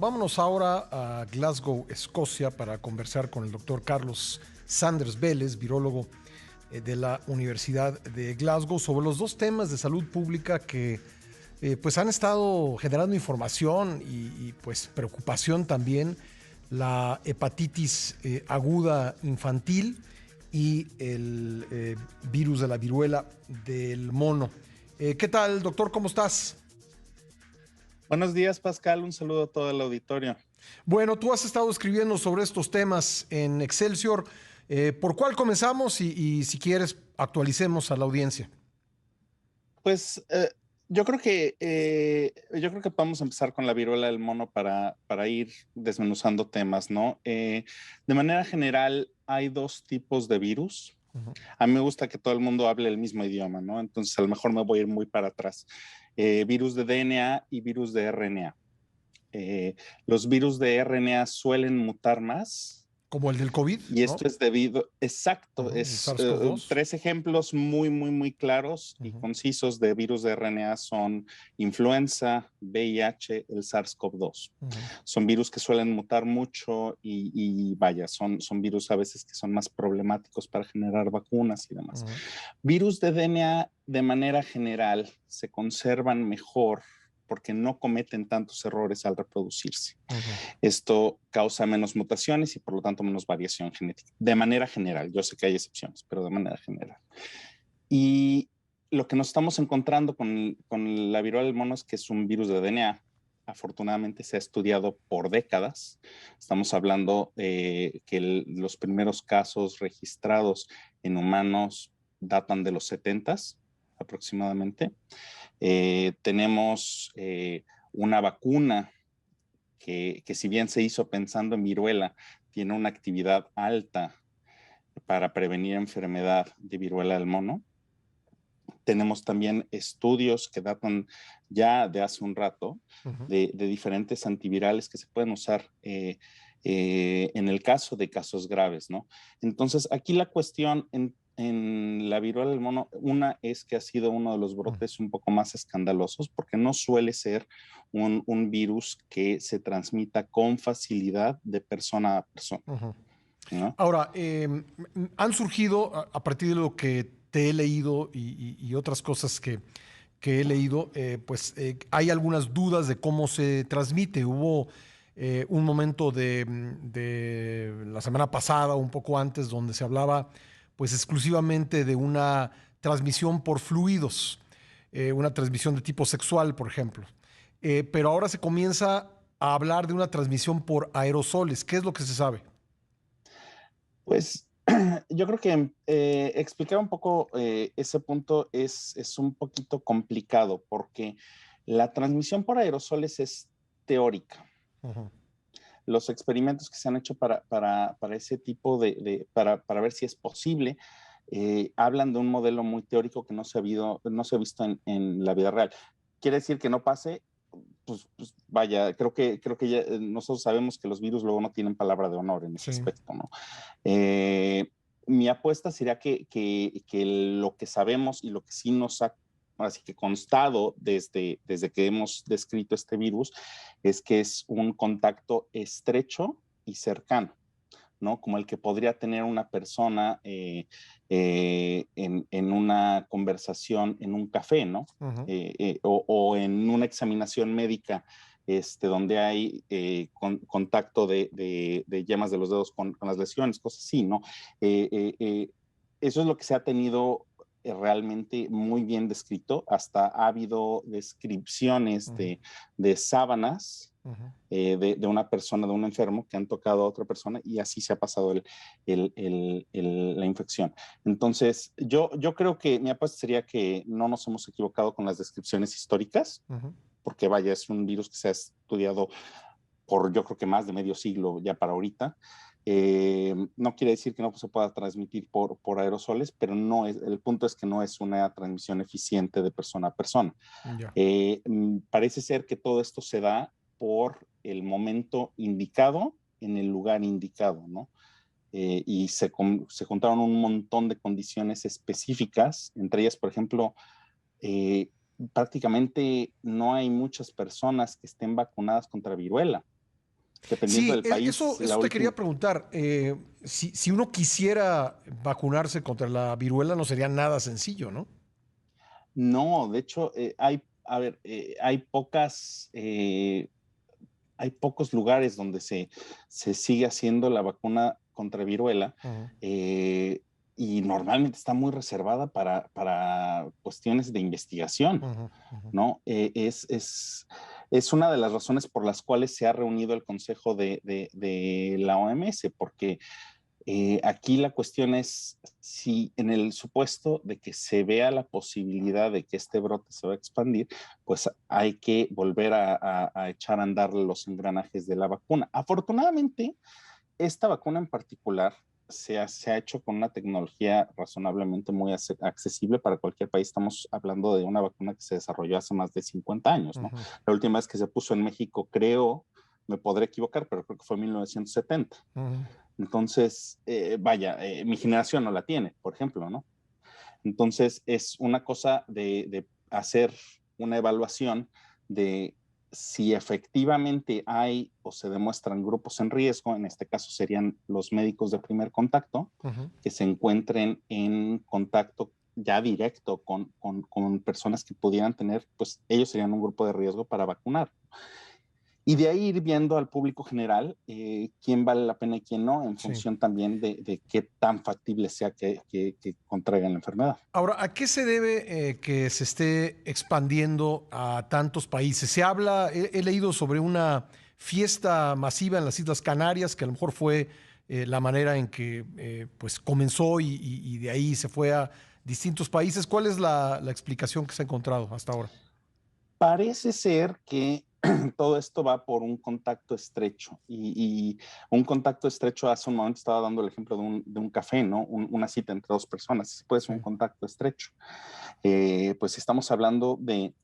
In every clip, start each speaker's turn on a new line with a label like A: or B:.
A: Vámonos ahora a Glasgow, Escocia, para conversar con el doctor Carlos Sanders Vélez, virólogo de la Universidad de Glasgow, sobre los dos temas de salud pública que pues han estado generando información y pues preocupación también: la hepatitis aguda infantil y el virus de la viruela del mono. ¿Qué tal, doctor? ¿Cómo estás?
B: Buenos días, Pascal. Un saludo a todo el auditorio.
A: Bueno, tú has estado escribiendo sobre estos temas en Excelsior. ¿Por cuál comenzamos? Y si quieres, actualicemos a la audiencia.
B: Pues yo creo que podemos empezar con la viruela del mono para ir desmenuzando temas, ¿no? De manera general, hay dos tipos de virus.
A: Ujú.
B: A mí me gusta que todo el mundo hable el mismo idioma, ¿no? Entonces, a lo mejor me voy a ir muy para atrás. Virus de DNA y virus de RNA. Los virus de RNA suelen mutar más.
A: Como el del COVID,
B: Y
A: ¿no?
B: esto es debido, exacto,
A: Ujú, el
B: es
A: SARS-CoV-2.
B: tres ejemplos muy claros y
A: Ujú,
B: concisos de virus de RNA son influenza, VIH, el SARS-CoV-2.
A: ujú,
B: Son virus que suelen mutar mucho vaya, son virus a veces que son más problemáticos para generar vacunas y demás.
A: ujú,
B: Virus de DNA de manera general se conservan mejor porque no cometen tantos errores al reproducirse.
A: ujú.
B: Esto causa menos mutaciones y por lo tanto menos variación genética. De manera general, yo sé que hay excepciones, pero de manera general. Y lo que nos estamos encontrando con la viruela del mono es que es un virus de DNA. Afortunadamente se ha estudiado por décadas. Estamos hablando que los primeros casos registrados en humanos datan de los 70 aproximadamente. Tenemos una vacuna que si bien se hizo pensando en viruela, tiene una actividad alta para prevenir enfermedad de viruela del mono. Tenemos también estudios que datan ya de hace un rato
A: Ujú.
B: de diferentes antivirales que se pueden usar en el caso de casos graves, ¿no? Entonces, aquí la cuestión en la viruela del mono, una es que ha sido uno de los brotes un poco más escandalosos porque no suele ser un virus que se transmita con facilidad de persona a persona,
A: Ujú.
B: ¿no?
A: Ahora, han surgido a partir de lo que te he leído y otras cosas que he leído, pues hay algunas dudas de cómo se transmite. Hubo un momento de la semana pasada, un poco antes, donde se hablaba pues exclusivamente de una transmisión por fluidos, una transmisión de tipo sexual, por ejemplo. Pero ahora se comienza a hablar de una transmisión por aerosoles. ¿Qué es lo que se sabe?
B: Pues yo creo que explicar un poco ese punto es un poquito complicado porque la transmisión por aerosoles es teórica.
A: Ujú,
B: Los experimentos que se han hecho para ese tipo para ver si es posible, hablan de un modelo muy teórico que no se ha visto en la vida real. ¿Quiere decir que no pase? Pues vaya, creo que ya, nosotros sabemos que los virus luego no tienen palabra de honor en ese
A: sí.
B: aspecto, ¿no? Eh, Mi apuesta sería que lo que sabemos y lo que sí nos ha así que constado desde que hemos descrito este virus es que es un contacto estrecho y cercano, ¿no? Como el que podría tener una persona en una conversación en un café, ¿no?
A: Ujú,
B: O en una examinación médica donde hay contacto de yemas de los dedos con las lesiones, cosas así, ¿no? Eh, eh, eh, Eso es lo que se ha tenido realmente muy bien descrito. Hasta ha habido descripciones
A: ujú,
B: de sábanas
A: ujú.
B: de una persona, de un enfermo que han tocado a otra persona y así se ha pasado la infección. Entonces, yo creo que mi apuesta sería que no nos hemos equivocado con las descripciones históricas,
A: Ujú.
B: porque vaya, es un virus que se ha estudiado por yo creo que más de medio siglo ya para ahorita. No quiere decir que no se pueda transmitir por aerosoles, pero no es, el punto es que no es una transmisión eficiente de persona a persona.
A: Ya.
B: Parece ser que todo esto se da por el momento indicado en el lugar indicado, ¿no? Y se juntaron un montón de condiciones específicas, entre ellas, por ejemplo, eh, prácticamente no hay muchas personas que estén vacunadas contra viruela. Dependiendo
A: Sí,
B: del país,
A: eso te quería preguntar. Si uno quisiera vacunarse contra la viruela, no sería nada sencillo, ¿no?
B: No, de hecho, hay pocos lugares donde se sigue haciendo la vacuna contra viruela.
A: Ujú,
B: eh, y normalmente está muy reservada para cuestiones de investigación,
A: ujú, ujú.
B: ¿no? Es una de las razones por las cuales se ha reunido el Consejo de la OMS, porque aquí la cuestión es si en el supuesto de que se vea la posibilidad de que este brote se va a expandir, pues hay que volver a echar a andar los engranajes de la vacuna. Afortunadamente, esta vacuna en particular se ha hecho con una tecnología razonablemente muy accesible para cualquier país. Estamos hablando de una vacuna que se desarrolló hace más de 50 años, ¿no?
A: Ujú,
B: La última vez que se puso en México, creo, me podré equivocar, pero creo que fue en 1970.
A: ujú.
B: Entonces, mi generación no la tiene, por ejemplo, ¿no? Entonces, es una cosa de hacer una evaluación de si efectivamente hay o se demuestran grupos en riesgo, en este caso serían los médicos de primer contacto,
A: Ujú.
B: que se encuentren en contacto ya directo con personas que pudieran tener, pues ellos serían un grupo de riesgo para vacunar. Y de ahí ir viendo al público general quién vale la pena y quién no, en
A: Sí.
B: función también de qué tan factible sea que contraigan la enfermedad.
A: Ahora, ¿a qué se debe que se esté expandiendo a tantos países? Se habla, he leído sobre una fiesta masiva en las Islas Canarias, que a lo mejor fue la manera en que pues comenzó y de ahí se fue a distintos países. ¿Cuál es la explicación que se ha encontrado hasta ahora?
B: Parece ser que todo esto va por un contacto estrecho y un contacto estrecho, hace un momento estaba dando el ejemplo de un café, ¿no? Una cita entre dos personas, puede ser
A: Sí.
B: un contacto estrecho. Pues estamos hablando de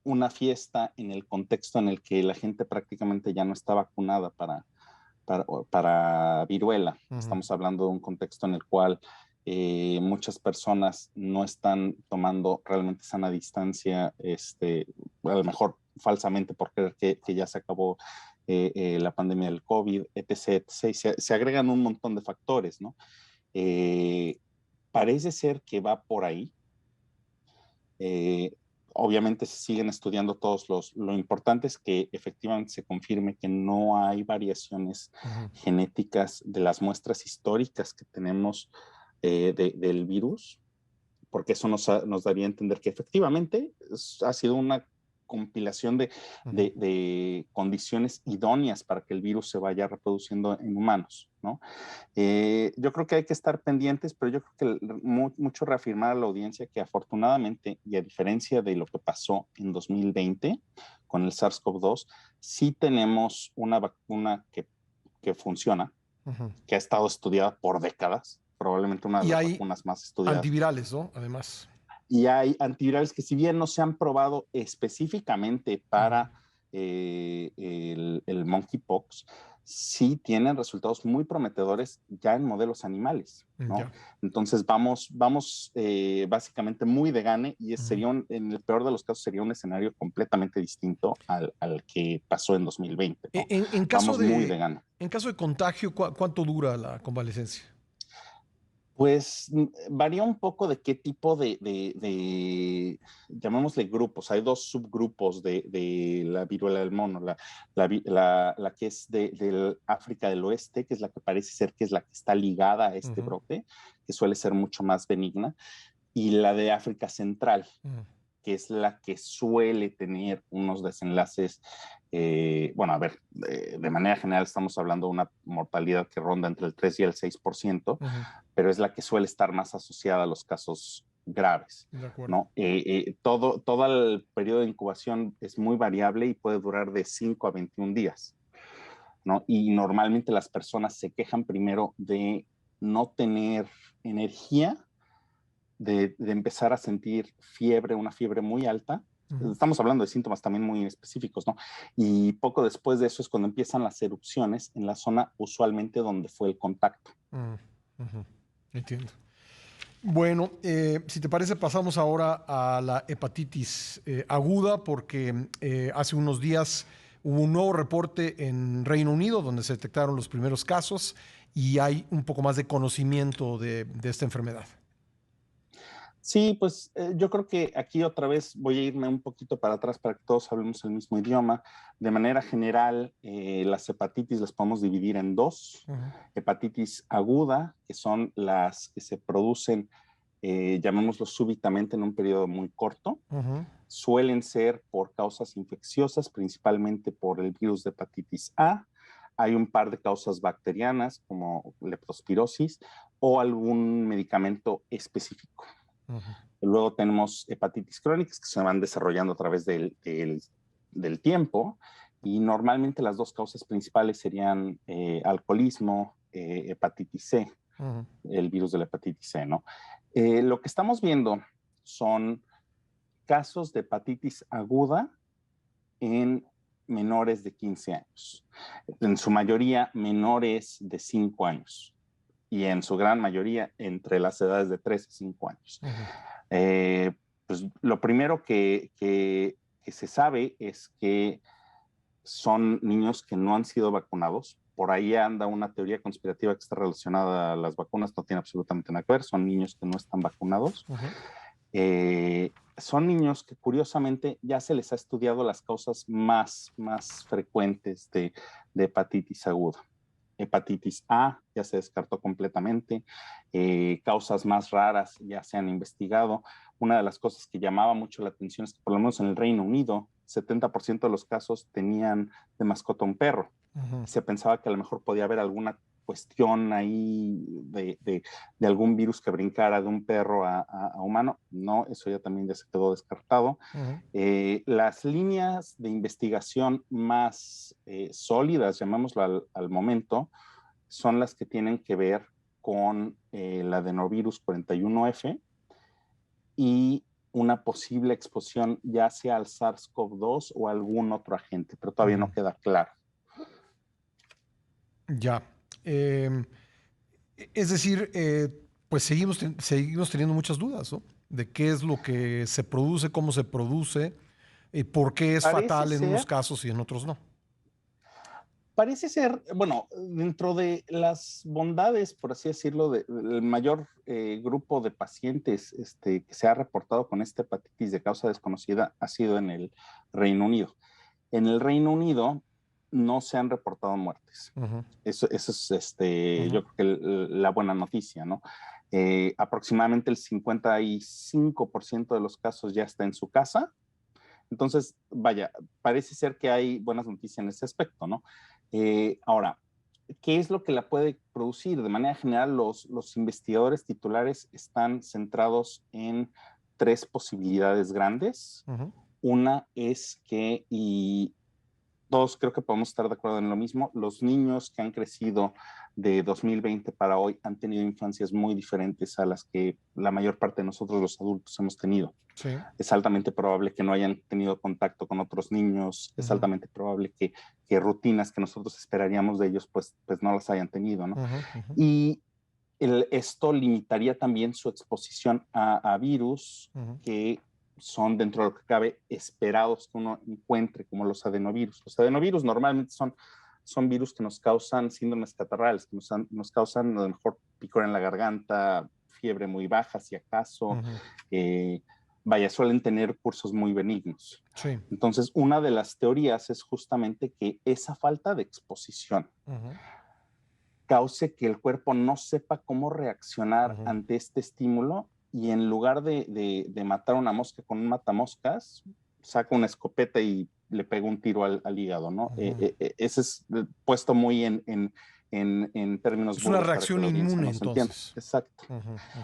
B: una fiesta en el contexto en el que la gente prácticamente ya no está vacunada para viruela.
A: Ujú.
B: Estamos hablando de un contexto en el cual muchas personas no están tomando realmente sana distancia, a lo mejor falsamente por creer que ya se acabó la pandemia del COVID, etc. etc. Se agregan un montón de factores, ¿no? Eh, Parece ser que va por ahí. Eh, Obviamente se siguen estudiando lo importante es que efectivamente se confirme que no hay variaciones
A: Ujú.
B: genéticas de las muestras históricas que tenemos del virus, porque eso nos daría a entender que efectivamente ha sido una compilación
A: Ujú.
B: de condiciones idóneas para que el virus se vaya reproduciendo en humanos, ¿no? Yo creo que hay que estar pendientes, pero yo creo que mucho reafirmar a la audiencia que afortunadamente, y a diferencia de lo que pasó en 2020 con el SARS-CoV-2, sí tenemos una vacuna que funciona,
A: Ujú.
B: que ha estado estudiada por décadas, probablemente una de
A: Y
B: las
A: hay
B: vacunas más estudiadas.
A: antivirales, ¿no? Además.
B: Y hay antivirales que si bien no se han probado específicamente
A: Ujú.
B: para el monkeypox, sí tienen resultados muy prometedores ya en modelos animales, ¿no?
A: Ya.
B: Entonces vamos básicamente muy de gane y
A: Ujú.
B: en el peor de los casos sería un escenario completamente distinto al que pasó en 2020, ¿no?
A: En caso
B: Vamos muy de
A: de,
B: gane.
A: en caso de contagio, ¿cuánto dura la convalecencia?
B: Pues varía un poco de qué tipo llamémosle grupos. Hay dos subgrupos de la viruela del mono. La que es del África del Oeste, que es la que parece ser que es la que está ligada a este
A: Ujú,
B: brote, que suele ser mucho más benigna, y la de África Central,
A: ujú,
B: que es la que suele tener unos desenlaces, bueno, a ver, de manera general estamos hablando de una mortalidad que ronda entre el 3 y el 6%,
A: ujú.
B: pero es la que suele estar más asociada a los casos graves,
A: De acuerdo.
B: ¿no? Todo el periodo de incubación es muy variable y puede durar de 5 a 21 días, ¿no? Y normalmente las personas se quejan primero de no tener energía, de empezar a sentir fiebre, una fiebre muy alta.
A: Ujú,
B: Estamos hablando de síntomas también muy específicos, ¿no? Y poco después de eso es cuando empiezan las erupciones en la zona usualmente donde fue el contacto.
A: ujú, ujú. Entiendo. Bueno, si te parece, pasamos ahora a la hepatitis aguda, porque hace unos días Hubo un nuevo reporte en Reino Unido donde se detectaron los primeros casos y hay un poco más de conocimiento de esta enfermedad.
B: Sí, pues yo creo que aquí otra vez voy a irme un poquito para atrás para que todos hablemos el mismo idioma. De manera general, las hepatitis las podemos dividir en dos. Hepatitis aguda, que son las que se producen, llamémoslo súbitamente en un periodo muy corto. Suelen ser por causas infecciosas, principalmente por el virus de hepatitis A. Hay un par de causas bacterianas como leptospirosis o algún medicamento específico. Luego tenemos hepatitis crónicas que se van desarrollando a través del tiempo y normalmente las dos causas principales serían alcoholismo, hepatitis C, el virus de la hepatitis C, ¿no? Lo que estamos viendo son casos de hepatitis aguda en menores de 15 años, en su mayoría menores de 5 años. Y en su gran mayoría entre las edades de 3 y 5 años. Pues lo primero que se sabe es que son niños que no han sido vacunados. Por ahí anda una teoría conspirativa que está relacionada a las vacunas, no tiene absolutamente nada que ver, son niños que no están vacunados. Son niños que curiosamente ya se les ha estudiado las causas más frecuentes de hepatitis aguda. Hepatitis A ya se descartó completamente, causas más raras ya se han investigado. Una de las cosas que llamaba mucho la atención es que por lo menos en el Reino Unido, 70% de los casos tenían de mascota un perro. Se pensaba que a lo mejor podía haber alguna cuestión ahí de algún virus que brincara de un perro a humano. No, eso ya también ya se quedó descartado. Las líneas de investigación más sólidas, llamémoslo al momento, son las que tienen que ver con el adenovirus 41F y una posible exposición ya sea al SARS-CoV-2 o algún otro agente, pero todavía no queda claro.
A: Ya. Es decir, pues seguimos teniendo muchas dudas, ¿no? De qué es lo que se produce, cómo se produce, por qué es fatal en unos casos y en otros no.
B: Parece ser, bueno, dentro de las bondades, por así decirlo, del mayor grupo de pacientes que se ha reportado con esta hepatitis de causa desconocida ha sido en el Reino Unido. En el Reino Unido no se han reportado muertes. Eso es, yo creo que la buena noticia, ¿no? Aproximadamente el 55% de los casos ya está en su casa. Entonces, vaya, parece ser que hay buenas noticias en ese aspecto, ¿no? Ahora, ¿qué es lo que la puede producir? De manera general, los investigadores titulares están centrados en 3 posibilidades grandes. Una es que, y todos creo que podemos estar de acuerdo en lo mismo, los niños que han crecido de 2020 para hoy han tenido infancias muy diferentes a las que la mayor parte de nosotros los adultos hemos tenido. Sí. Es altamente probable que no hayan tenido contacto con otros niños, es altamente probable que rutinas que nosotros esperaríamos de ellos pues no las hayan tenido, ¿no? Y esto limitaría también su exposición a virus que son, dentro de lo que cabe, esperados que uno encuentre, como los adenovirus. Los adenovirus normalmente son virus que nos causan síndromes catarrales, que nos causan a lo mejor picor en la garganta, fiebre muy baja, si acaso. Suelen tener cursos muy benignos. Sí. Entonces, una de las teorías es justamente que esa falta de exposición cause que el cuerpo no sepa cómo reaccionar ante este estímulo y en lugar de matar una mosca con un matamoscas, saca una escopeta y le pega un tiro al hígado, ¿no? Ese es puesto muy en términos
A: es una reacción inmune, entonces.
B: Exacto.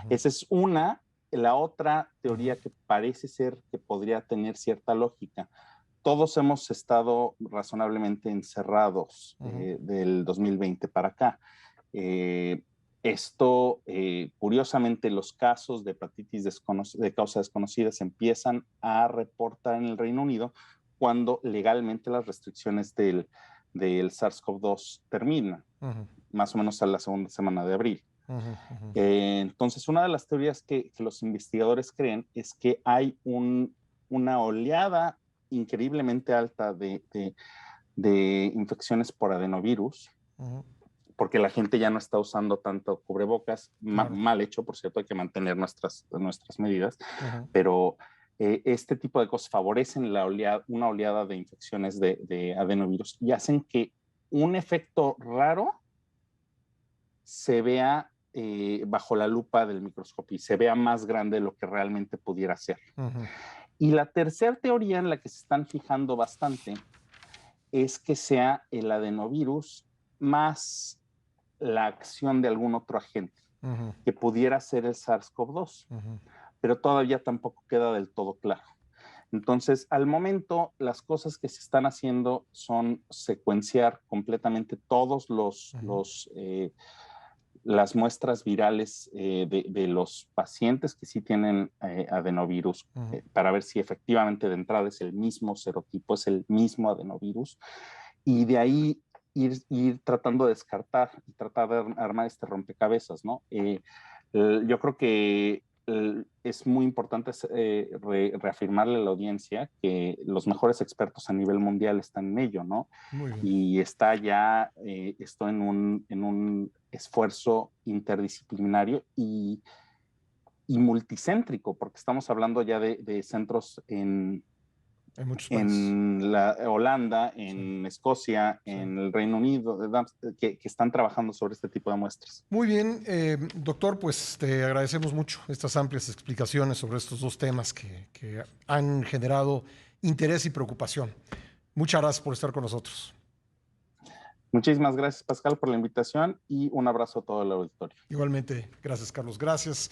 B: Esa es una. La otra teoría que parece ser que podría tener cierta lógica. Todos hemos estado razonablemente encerrados del 2020 para acá. Curiosamente, los casos de hepatitis de causa desconocida se empiezan a reportar en el Reino Unido cuando legalmente las restricciones del SARS-CoV-2 terminan, más o menos a la segunda semana de abril. Entonces, una de las teorías que los investigadores creen es que hay una oleada increíblemente alta de de infecciones por adenovirus, porque la gente ya no está usando tanto cubrebocas,
A: Claro.
B: mal hecho, por cierto, hay que mantener nuestras medidas, pero este tipo de cosas favorecen una oleada de infecciones de adenovirus y hacen que un efecto raro se vea bajo la lupa del microscopio y se vea más grande de lo que realmente pudiera ser. Y la tercera teoría en la que se están fijando bastante es que sea el adenovirus más la acción de algún otro agente, que pudiera ser el SARS-CoV-2, pero todavía tampoco queda del todo claro. Entonces, al momento, las cosas que se están haciendo son secuenciar completamente todos las muestras virales de los pacientes que sí tienen adenovirus para ver si efectivamente de entrada es el mismo serotipo, es el mismo adenovirus, y de ahí ir tratando de descartar y tratar de armar este rompecabezas, ¿no? Yo creo que es muy importante reafirmarle a la audiencia que los mejores expertos a nivel mundial están en ello, ¿no?
A: Muy bien.
B: Y está ya esto en un esfuerzo interdisciplinario y multicéntrico, porque estamos hablando ya de centros en
A: muchos países.
B: En Holanda, en Escocia, en el Reino Unido, que están trabajando sobre este tipo de muestras.
A: Muy bien, doctor, pues te agradecemos mucho estas amplias explicaciones sobre estos dos temas que han generado interés y preocupación. Muchas gracias por estar con nosotros.
B: Muchísimas gracias, Pascal, por la invitación y un abrazo a todo el auditorio.
A: Igualmente, gracias, Carlos. Gracias.